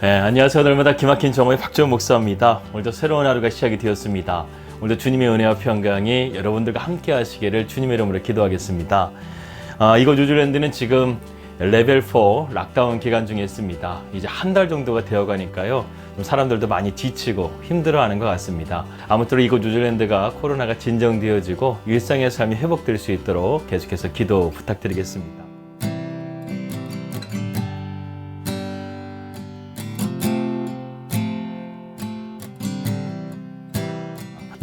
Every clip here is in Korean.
안녕하세요. 날마다 기막힌 정오의 박재훈 목사입니다. 오늘도 새로운 하루가 시작이 되었습니다. 오늘도 주님의 은혜와 평강이 여러분들과 함께 하시기를 주님의 이름으로 기도하겠습니다. 이곳 뉴질랜드는 지금 레벨 4 락다운 기간 중에 있습니다. 이제 한 달 정도가 되어가니까요. 사람들도 많이 지치고 힘들어하는 것 같습니다. 아무쪼록 이곳 뉴질랜드가 코로나가 진정되어지고 일상의 삶이 회복될 수 있도록 계속해서 기도 부탁드리겠습니다.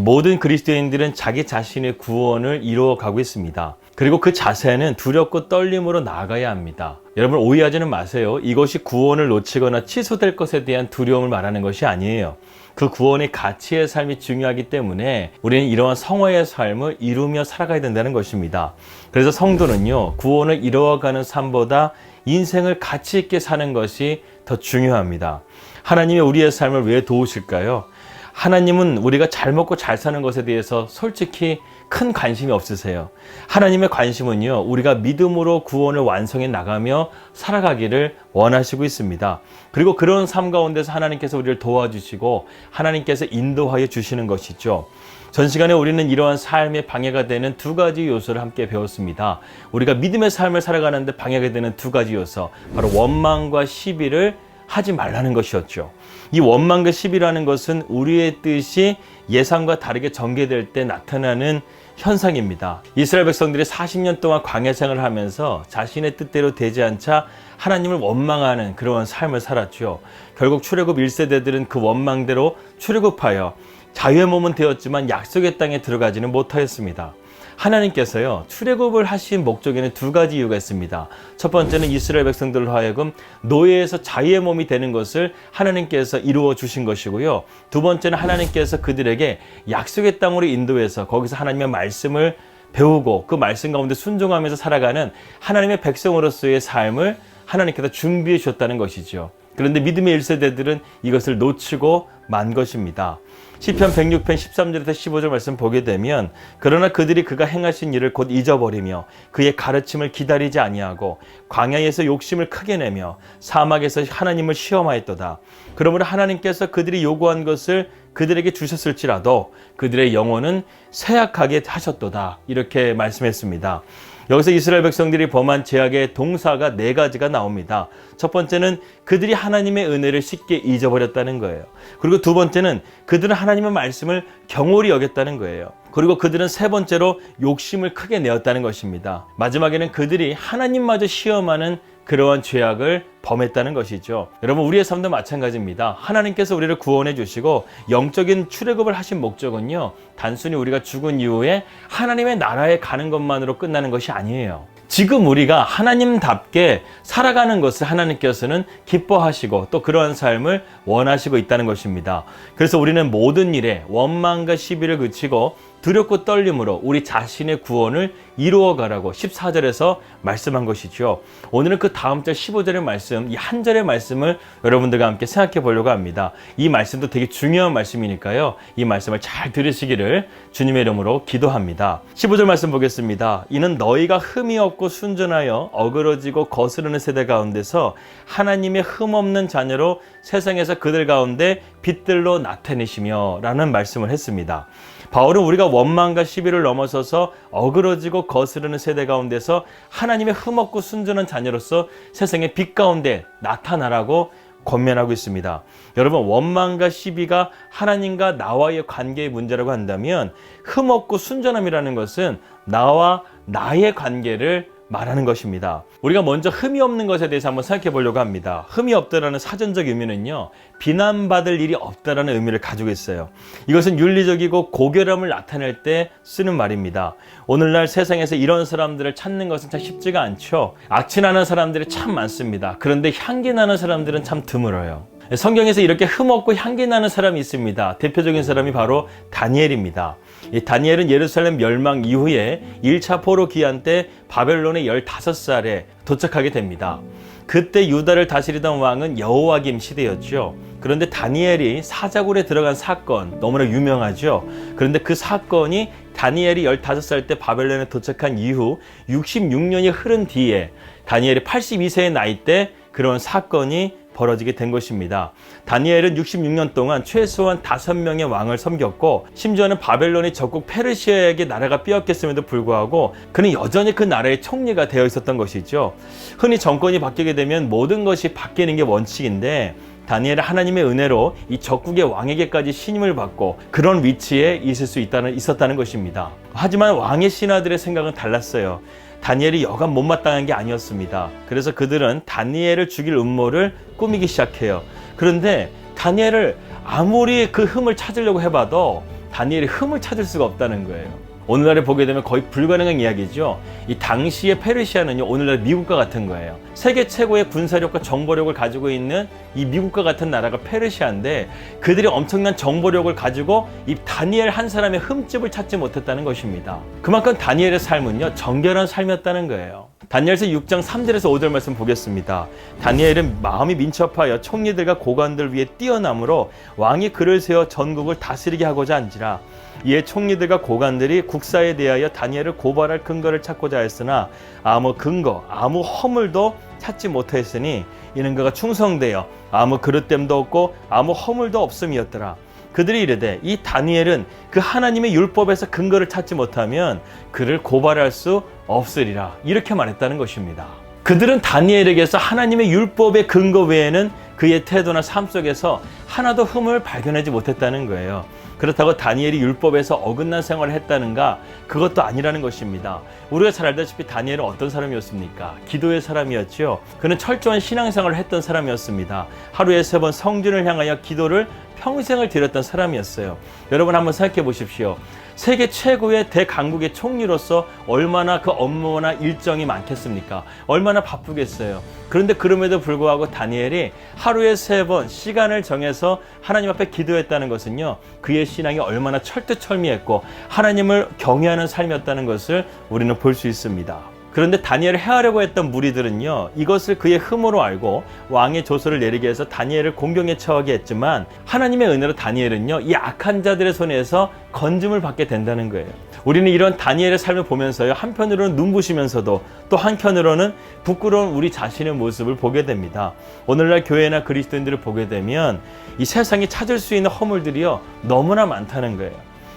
모든 그리스도인들은 자기 자신의 구원을 이루어가고 있습니다. 그리고 그 자세는 두렵고 떨림으로 나아가야 합니다. 여러분 오해하지는 마세요. 이것이 구원을 놓치거나 취소될 것에 대한 두려움을 말하는 것이 아니에요. 그 구원의 가치의 삶이 중요하기 때문에 우리는 이러한 성화의 삶을 이루며 살아가야 된다는 것입니다. 그래서 성도는요, 구원을 이루어가는 삶보다 인생을 가치 있게 사는 것이 더 중요합니다. 하나님이 우리의 삶을 왜 도우실까요? 하나님은 우리가 잘 먹고 잘 사는 것에 대해서 솔직히 큰 관심이 없으세요. 하나님의 관심은요, 우리가 믿음으로 구원을 완성해 나가며 살아가기를 원하시고 있습니다. 그리고 그런 삶 가운데서 하나님께서 우리를 도와주시고 하나님께서 인도하여 주시는 것이죠. 전 시간에 우리는 이러한 삶의 방해가 되는 두 가지 요소를 함께 배웠습니다. 우리가 믿음의 삶을 살아가는데 방해가 되는 두 가지 요소, 바로 원망과 시비를 하지 말라는 것이었죠. 이 원망과 시비라는 것은 우리의 뜻이 예상과 다르게 전개될 때 나타나는 현상입니다. 이스라엘 백성들이 40년 동안 광야 생활을 하면서 자신의 뜻대로 되지 않자 하나님을 원망하는 그러한 삶을 살았죠. 결국 출애굽 1세대들은 그 원망대로 출애굽하여 자유의 몸은 되었지만 약속의 땅에 들어가지는 못하였습니다. 하나님께서요, 출애굽을 하신 목적에는 두 가지 이유가 있습니다. 첫 번째는 이스라엘 백성들로 하여금 노예에서 자유의 몸이 되는 것을 하나님께서 이루어 주신 것이고요. 두 번째는 하나님께서 그들에게 약속의 땅으로 인도해서 거기서 하나님의 말씀을 배우고 그 말씀 가운데 순종하면서 살아가는 하나님의 백성으로서의 삶을 하나님께서 준비해 주셨다는 것이죠. 그런데 믿음의 1세대들은 이것을 놓치고 만 것입니다. 시편 106편 13절에서 15절 말씀 보게 되면, 그러나 그들이 그가 행하신 일을 곧 잊어버리며 그의 가르침을 기다리지 아니하고 광야에서 욕심을 크게 내며 사막에서 하나님을 시험하였도다. 그러므로 하나님께서 그들이 요구한 것을 그들에게 주셨을지라도 그들의 영혼은 쇠약하게 하셨도다. 이렇게 말씀했습니다. 여기서 이스라엘 백성들이 범한 죄악의 동사가 네 가지가 나옵니다. 첫 번째는 그들이 하나님의 은혜를 쉽게 잊어버렸다는 거예요. 그리고 두 번째는 그들은 하나님의 말씀을 경홀히 여겼다는 거예요. 그리고 그들은 세 번째로 욕심을 크게 내었다는 것입니다. 마지막에는 그들이 하나님마저 시험하는 그러한 죄악을 범했다는 것이죠. 여러분, 우리의 삶도 마찬가지입니다. 하나님께서 우리를 구원해 주시고 영적인 출애굽을 하신 목적은요, 단순히 우리가 죽은 이후에 하나님의 나라에 가는 것만으로 끝나는 것이 아니에요. 지금 우리가 하나님답게 살아가는 것을 하나님께서는 기뻐하시고 또 그러한 삶을 원하시고 있다는 것입니다. 그래서 우리는 모든 일에 원망과 시비를 그치고 두렵고 떨림으로 우리 자신의 구원을 이루어가라고 14절에서 말씀한 것이죠. 오늘은 그 다음 절 15절의 말씀, 이 한 절의 말씀을 여러분들과 함께 생각해 보려고 합니다. 이 말씀도 되게 중요한 말씀이니까요, 이 말씀을 잘 들으시기를 주님의 이름으로 기도합니다. 15절 말씀 보겠습니다. 이는 너희가 흠이 없고 순전하여 어그러지고 거스르는 세대 가운데서 하나님의 흠없는 자녀로 세상에서 그들 가운데 빛들로 나타내시며 라는 말씀을 했습니다. 바울은 우리가 원망과 시비를 넘어서서 어그러지고 거스르는 세대 가운데서 하나님의 흠없고 순전한 자녀로서 세상의 빛 가운데 나타나라고 권면하고 있습니다. 여러분, 원망과 시비가 하나님과 나와의 관계의 문제라고 한다면 흠없고 순전함이라는 것은 나와 나의 관계를 말하는 것입니다. 우리가 먼저 흠이 없는 것에 대해서 한번 생각해 보려고 합니다. 흠이 없다라는 사전적 의미는요, 비난받을 일이 없다라는 의미를 가지고 있어요. 이것은 윤리적이고 고결함을 나타낼 때 쓰는 말입니다. 오늘날 세상에서 이런 사람들을 찾는 것은 참 쉽지가 않죠. 악취 나는 사람들이 참 많습니다. 그런데 향기 나는 사람들은 참 드물어요. 성경에서 이렇게 흠없고 향기 나는 사람이 있습니다. 대표적인 사람이 바로 다니엘입니다. 이 다니엘은 예루살렘 멸망 이후에 1차 포로 기한 때 바벨론에 15살에 도착하게 됩니다. 그때 유다를 다스리던 왕은 여호와김 시대였죠. 그런데 다니엘이 사자굴에 들어간 사건, 너무나 유명하죠. 그런데 그 사건이 다니엘이 15살 때 바벨론에 도착한 이후 66년이 흐른 뒤에 다니엘이 82세의 나이 때 그런 사건이 벌어지게 된 것입니다. 다니엘은 66년 동안 최소한 5명의 왕을 섬겼고 심지어는 바벨론이 적국 페르시아에게 나라가 빼앗겼음에도 불구하고 그는 여전히 그 나라의 총리가 되어 있었던 것이죠. 흔히 정권이 바뀌게 되면 모든 것이 바뀌는 게 원칙인데 다니엘은 하나님의 은혜로 이 적국의 왕에게까지 신임을 받고 그런 위치에 있었다는 것입니다. 하지만 왕의 신하들의 생각은 달랐어요. 다니엘이 여간 못마땅한 게 아니었습니다. 그래서 그들은 다니엘을 죽일 음모를 꾸미기 시작해요. 그런데 다니엘을 아무리 그 흠을 찾으려고 해봐도 다니엘이 흠을 찾을 수가 없다는 거예요. 오늘날에 보게 되면 거의 불가능한 이야기죠. 이 당시의 페르시아는요, 오늘날 미국과 같은 거예요. 세계 최고의 군사력과 정보력을 가지고 있는 이 미국과 같은 나라가 페르시아인데 그들이 엄청난 정보력을 가지고 이 다니엘 한 사람의 흠집을 찾지 못했다는 것입니다. 그만큼 다니엘의 삶은요, 정결한 삶이었다는 거예요. 다니엘서 6장 3절에서 5절 말씀 보겠습니다. 다니엘은 마음이 민첩하여 총리들과 고관들 위에 뛰어남으로 왕이 그를 세워 전국을 다스리게 하고자 한지라. 이에 총리들과 고관들이 국사에 대하여 다니엘을 고발할 근거를 찾고자 했으나 아무 근거, 아무 허물도 찾지 못하였으니 이는 그가 충성되어 아무 그릇됨도 없고 아무 허물도 없음이었더라. 그들이 이르되 이 다니엘은 그 하나님의 율법에서 근거를 찾지 못하면 그를 고발할 수 없으리라. 이렇게 말했다는 것입니다. 그들은 다니엘에게서 하나님의 율법의 근거 외에는 그의 태도나 삶 속에서 하나도 흠을 발견하지 못했다는 거예요. 그렇다고 다니엘이 율법에서 어긋난 생활을 했다는가? 그것도 아니라는 것입니다. 우리가 잘 알다시피 다니엘은 어떤 사람이었습니까? 기도의 사람이었죠. 그는 철저한 신앙생활을 했던 사람이었습니다. 하루에 3번 성전을 향하여 기도를 평생을 드렸던 사람이었어요. 여러분 한번 생각해 보십시오. 세계 최고의 대강국의 총리로서 얼마나 그 업무나 일정이 많겠습니까? 얼마나 바쁘겠어요. 그런데 그럼에도 불구하고 다니엘이 하루에 3번 시간을 정해서 하나님 앞에 기도했다는 것은요, 그의 신앙이 얼마나 철두철미했고 하나님을 경외하는 삶이었다는 것을 우리는 볼 수 있습니다. 그런데 다니엘을 해하려고 했던 무리들은요, 이것을 그의 흠으로 알고 왕의 조서를 내리게 해서 다니엘을 공경에 처하게 했지만 하나님의 은혜로 다니엘은요, 이 악한 자들의 손에서 건짐을 받게 된다는 거예요. 우리는 이런 다니엘의 삶을 보면서요, 한편으로는 눈부시면서도 또 한편으로는 부끄러운 우리 자신의 모습을 보게 됩니다. 오늘날 교회나 그리스도인들을 보게 되면 이 세상이 찾을 수 있는 허물들이요, 너무나 많다는 거예요.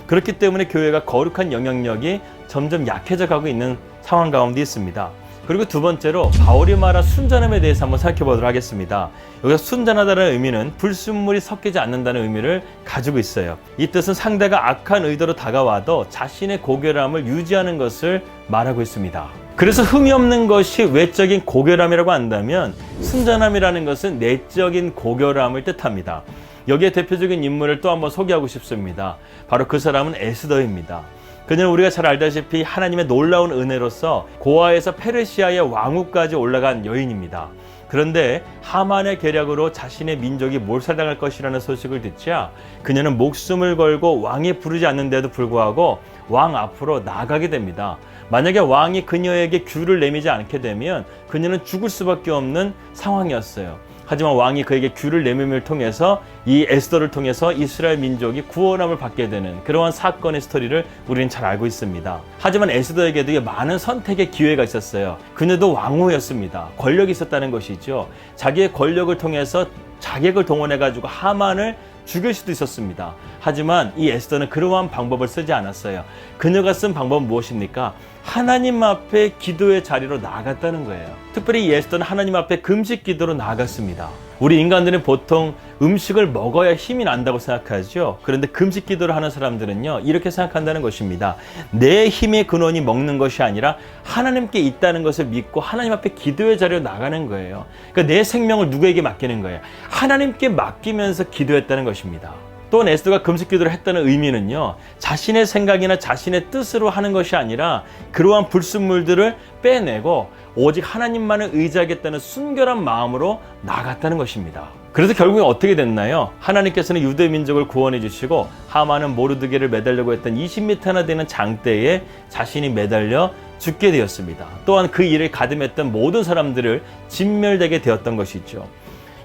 그렇기 때문에 교회가 거룩한 영향력이 점점 약해져 가고 있는 상황 가운데 있습니다. 그리고 두 번째로 바울이 말한 순전함에 대해서 한번 살펴보도록 하겠습니다. 여기서 순전하다는 의미는 불순물이 섞이지 않는다는 의미를 가지고 있어요. 이 뜻은 상대가 악한 의도로 다가와도 자신의 고결함을 유지하는 것을 말하고 있습니다. 그래서 흠이 없는 것이 외적인 고결함이라고 한다면 순전함이라는 것은 내적인 고결함을 뜻합니다. 여기에 대표적인 인물을 또 한번 소개하고 싶습니다. 바로 그 사람은 에스더입니다. 그녀는 우리가 잘 알다시피 하나님의 놀라운 은혜로서 고아에서 페르시아의 왕후까지 올라간 여인입니다. 그런데 하만의 계략으로 자신의 민족이 몰살당할 것이라는 소식을 듣자 그녀는 목숨을 걸고 왕이 부르지 않는데도 불구하고 왕 앞으로 나가게 됩니다. 만약에 왕이 그녀에게 규를 내미지 않게 되면 그녀는 죽을 수밖에 없는 상황이었어요. 하지만 왕이 그에게 규를 내밈을 통해서 이 에스더를 통해서 이스라엘 민족이 구원함을 받게 되는 그러한 사건의 스토리를 우리는 잘 알고 있습니다. 하지만 에스더에게도 많은 선택의 기회가 있었어요. 그녀도 왕후였습니다. 권력이 있었다는 것이죠. 자기의 권력을 통해서 자객을 동원해가지고 하만을 죽일 수도 있었습니다. 하지만 이 에스더는 그러한 방법을 쓰지 않았어요. 그녀가 쓴 방법은 무엇입니까? 하나님 앞에 기도의 자리로 나아갔다는 거예요. 특별히 이 에스더는 하나님 앞에 금식 기도로 나아갔습니다. 우리 인간들은 보통 음식을 먹어야 힘이 난다고 생각하죠. 그런데 금식 기도를 하는 사람들은요, 이렇게 생각한다는 것입니다. 내 힘의 근원이 먹는 것이 아니라 하나님께 있다는 것을 믿고 하나님 앞에 기도의 자리로 나가는 거예요. 그러니까 내 생명을 누구에게 맡기는 거예요? 하나님께 맡기면서 기도했다는 것입니다. 또한 에스더가 금식 기도를 했다는 의미는요, 자신의 생각이나 자신의 뜻으로 하는 것이 아니라 그러한 불순물들을 빼내고 오직 하나님만을 의지하겠다는 순결한 마음으로 나아갔다는 것입니다. 그래서 결국에 어떻게 됐나요? 하나님께서는 유대 민족을 구원해 주시고 하만은 모르드게를 매달려고 했던 20m나 되는 장대에 자신이 매달려 죽게 되었습니다. 또한 그 일을 가늠했던 모든 사람들을 진멸되게 되었던 것이죠.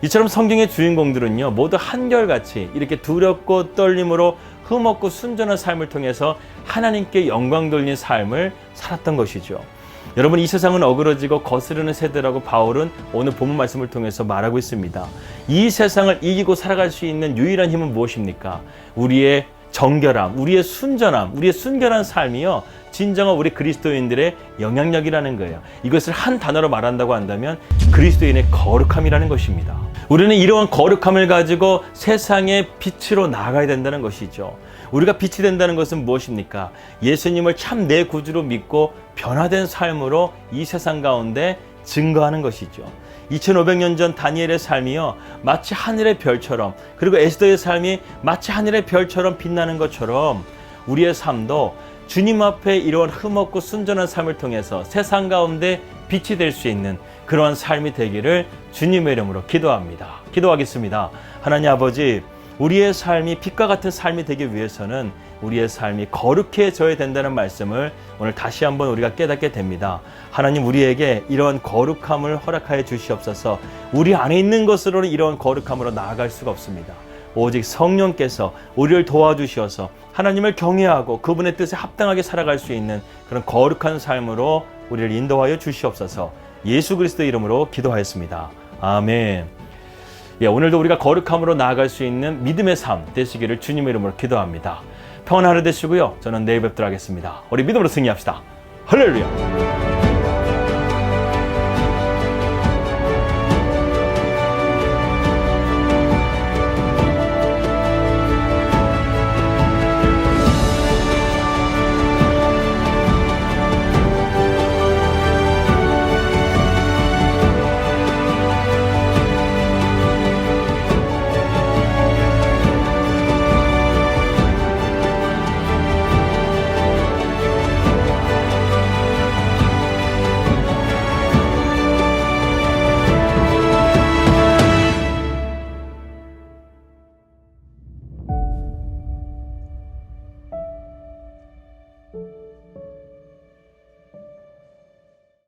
이처럼 성경의 주인공들은요, 모두 한결같이 이렇게 두렵고 떨림으로 흠없고 순전한 삶을 통해서 하나님께 영광 돌린 삶을 살았던 것이죠. 여러분, 이 세상은 어그러지고 거스르는 세대라고 바울은 오늘 본문 말씀을 통해서 말하고 있습니다. 이 세상을 이기고 살아갈 수 있는 유일한 힘은 무엇입니까? 우리의 정결함, 우리의 순전함, 우리의 순결한 삶이요, 진정한 우리 그리스도인들의 영향력이라는 거예요. 이것을 한 단어로 말한다고 한다면 그리스도인의 거룩함이라는 것입니다. 우리는 이러한 거룩함을 가지고 세상의 빛으로 나아가야 된다는 것이죠. 우리가 빛이 된다는 것은 무엇입니까? 예수님을 참 내 구주로 믿고 변화된 삶으로 이 세상 가운데 증거하는 것이죠. 2500년 전 다니엘의 삶이요, 마치 하늘의 별처럼, 그리고 에스더의 삶이 마치 하늘의 별처럼 빛나는 것처럼 우리의 삶도 주님 앞에 이러한 흠없고 순전한 삶을 통해서 세상 가운데 빛이 될 수 있는 그러한 삶이 되기를 주님의 이름으로 기도합니다. 기도하겠습니다. 하나님 아버지, 우리의 삶이 빛과 같은 삶이 되기 위해서는 우리의 삶이 거룩해져야 된다는 말씀을 오늘 다시 한번 우리가 깨닫게 됩니다. 하나님, 우리에게 이러한 거룩함을 허락하여 주시옵소서. 우리 안에 있는 것으로는 이러한 거룩함으로 나아갈 수가 없습니다. 오직 성령께서 우리를 도와주셔서 하나님을 경외하고 그분의 뜻에 합당하게 살아갈 수 있는 그런 거룩한 삶으로 우리를 인도하여 주시옵소서. 예수 그리스도의 이름으로 기도하였습니다. 아멘. 오늘도 우리가 거룩함으로 나아갈 수 있는 믿음의 삶 되시기를 주님의 이름으로 기도합니다. 평안한 하루 되시고요. 저는 내일 뵙도록 하겠습니다. 우리 믿음으로 승리합시다. 할렐루야.